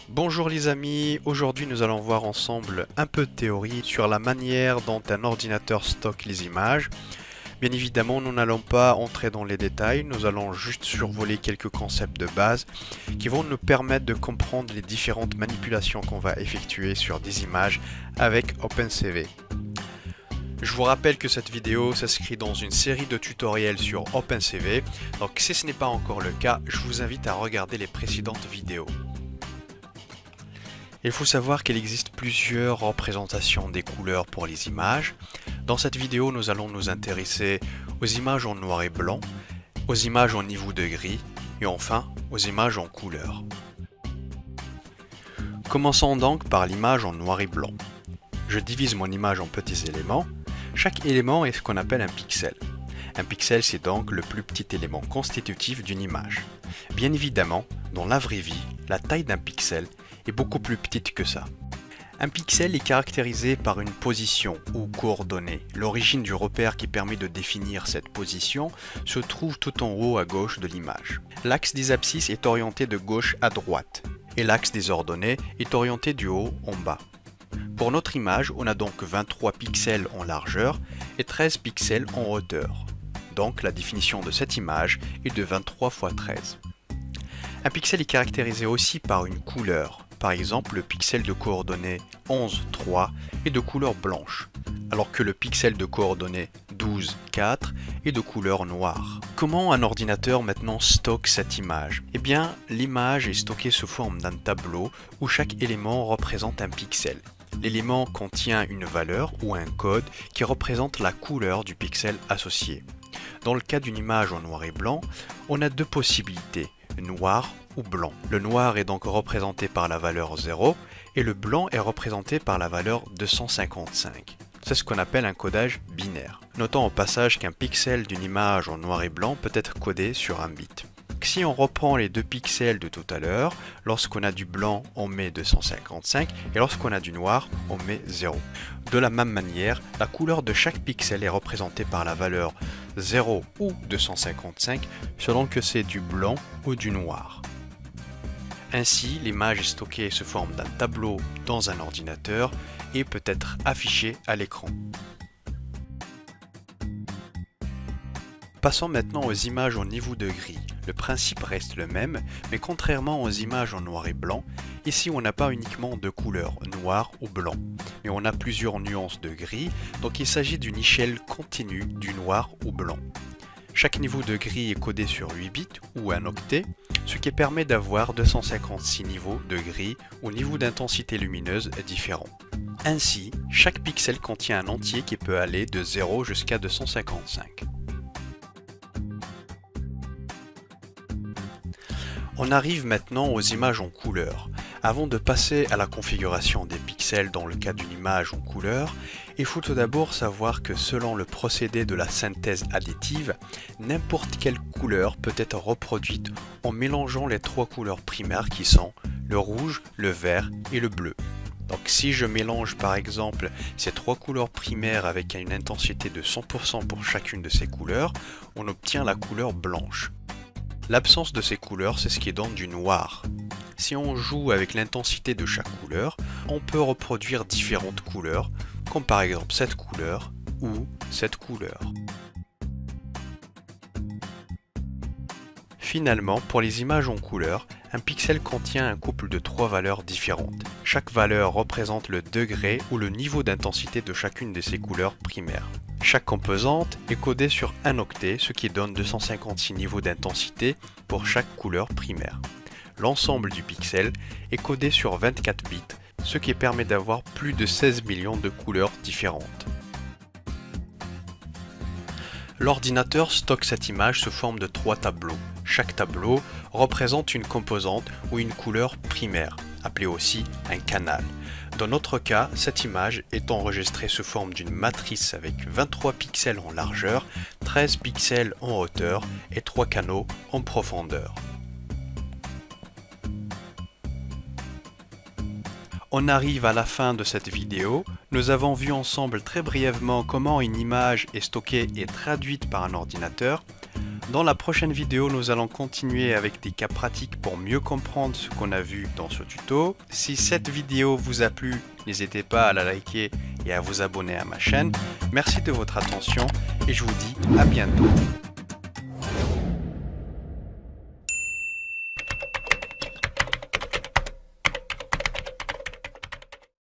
Bonjour les amis, aujourd'hui nous allons voir ensemble un peu de théorie sur la manière dont un ordinateur stocke les images. Bien évidemment, nous n'allons pas entrer dans les détails, nous allons juste survoler quelques concepts de base qui vont nous permettre de comprendre les différentes manipulations qu'on va effectuer sur des images avec OpenCV. Je vous rappelle que cette vidéo s'inscrit dans une série de tutoriels sur OpenCV, donc si ce n'est pas encore le cas, je vous invite à regarder les précédentes vidéos. Il faut savoir qu'il existe plusieurs représentations des couleurs pour les images. Dans cette vidéo, nous allons nous intéresser aux images en noir et blanc, aux images en niveau de gris et enfin aux images en couleur. Commençons donc par l'image en noir et blanc. Je divise mon image en petits éléments. Chaque élément est ce qu'on appelle un pixel. Un pixel, c'est donc le plus petit élément constitutif d'une image. Bien évidemment, dans la vraie vie, la taille d'un pixel est beaucoup plus petite que ça. Un pixel est caractérisé par une position ou coordonnée. L'origine du repère qui permet de définir cette position se trouve tout en haut à gauche de l'image. L'axe des abscisses est orienté de gauche à droite et l'axe des ordonnées est orienté du haut en bas. Pour notre image, on a donc 23 pixels en largeur et 13 pixels en hauteur. Donc la définition de cette image est de 23 x 13. Un pixel est caractérisé aussi par une couleur. Par exemple, le pixel de coordonnées 11, 3 est de couleur blanche, alors que le pixel de coordonnées 12, 4 est de couleur noire. Comment un ordinateur maintenant stocke cette image? Eh bien, l'image est stockée sous forme d'un tableau où chaque élément représente un pixel. L'élément contient une valeur ou un code qui représente la couleur du pixel associé. Dans le cas d'une image en noir et blanc, on a deux possibilités, noir ou blanc. Le noir est donc représenté par la valeur 0 et le blanc est représenté par la valeur 255. C'est ce qu'on appelle un codage binaire. Notons au passage qu'un pixel d'une image en noir et blanc peut être codé sur un bit. Si on reprend les deux pixels de tout à l'heure, lorsqu'on a du blanc, on met 255 et lorsqu'on a du noir, on met 0. De la même manière, la couleur de chaque pixel est représentée par la valeur 0 ou 255 selon que c'est du blanc ou du noir. Ainsi, l'image est stockée sous forme d'un tableau dans un ordinateur et peut être affichée à l'écran. Passons maintenant aux images au niveau de gris. Le principe reste le même, mais contrairement aux images en noir et blanc, ici on n'a pas uniquement deux couleurs, noir ou blanc, mais on a plusieurs nuances de gris, donc il s'agit d'une échelle continue du noir au blanc. Chaque niveau de gris est codé sur 8 bits ou un octet, ce qui permet d'avoir 256 niveaux de gris au niveau d'intensité lumineuse différents. Ainsi, chaque pixel contient un entier qui peut aller de 0 jusqu'à 255. On arrive maintenant aux images en couleur. Avant de passer à la configuration des pixels dans le cas d'une image en couleur, il faut tout d'abord savoir que selon le procédé de la synthèse additive, n'importe quelle couleur peut être reproduite en mélangeant les trois couleurs primaires qui sont le rouge, le vert et le bleu. Donc si je mélange par exemple ces trois couleurs primaires avec une intensité de 100% pour chacune de ces couleurs, on obtient la couleur blanche. L'absence de ces couleurs, c'est ce qui donne du noir. Si on joue avec l'intensité de chaque couleur, on peut reproduire différentes couleurs, comme par exemple cette couleur ou cette couleur. Finalement, pour les images en couleur, un pixel contient un couple de trois valeurs différentes. Chaque valeur représente le degré ou le niveau d'intensité de chacune de ces couleurs primaires. Chaque composante est codée sur un octet, ce qui donne 256 niveaux d'intensité pour chaque couleur primaire. L'ensemble du pixel est codé sur 24 bits, ce qui permet d'avoir plus de 16 millions de couleurs différentes. L'ordinateur stocke cette image sous forme de trois tableaux. Chaque tableau représente une composante ou une couleur primaire, appelée aussi un canal. Dans notre cas, cette image est enregistrée sous forme d'une matrice avec 23 pixels en largeur, 13 pixels en hauteur et 3 canaux en profondeur. On arrive à la fin de cette vidéo. Nous avons vu ensemble très brièvement comment une image est stockée et traduite par un ordinateur. Dans la prochaine vidéo, nous allons continuer avec des cas pratiques pour mieux comprendre ce qu'on a vu dans ce tuto. Si cette vidéo vous a plu, n'hésitez pas à la liker et à vous abonner à ma chaîne. Merci de votre attention et je vous dis à bientôt.